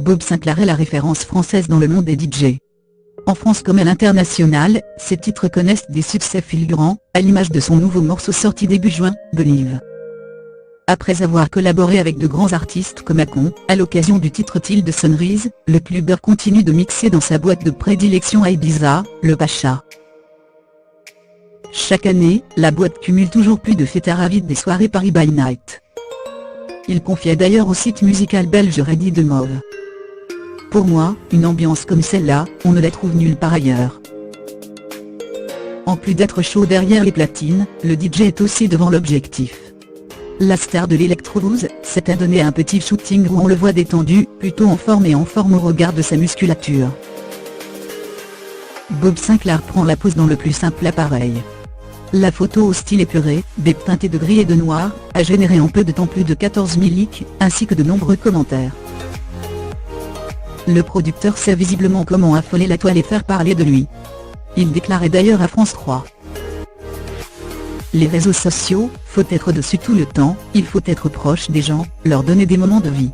Bob Sinclair est la référence française dans le monde des DJ. En France comme à l'international, ses titres connaissent des succès fulgurants, à l'image de son nouveau morceau sorti début juin, Believe. Après avoir collaboré avec de grands artistes comme Akon, à l'occasion du titre Tilde Sunrise, le clubbeur continue de mixer dans sa boîte de prédilection à Ibiza, le Pacha. Chaque année, la boîte cumule toujours plus de fêtards avides des soirées Paris by Night. Il confiait d'ailleurs au site musical belge Ready de Mauve. Pour moi, une ambiance comme celle-là, on ne la trouve nulle part ailleurs. En plus d'être chaud derrière les platines, le DJ est aussi devant l'objectif. La star de l'Electro-House s'est adonné à un petit shooting où on le voit détendu, plutôt en forme au regard de sa musculature. Bob Sinclair prend la pose dans le plus simple appareil. La photo au style épuré, baie teintée de gris et de noir, a généré en peu de temps plus de 14 000 likes, ainsi que de nombreux commentaires. Le producteur sait visiblement comment affoler la toile et faire parler de lui. Il déclarait d'ailleurs à France 3. Les réseaux sociaux, faut être dessus tout le temps, il faut être proche des gens, leur donner des moments de vie.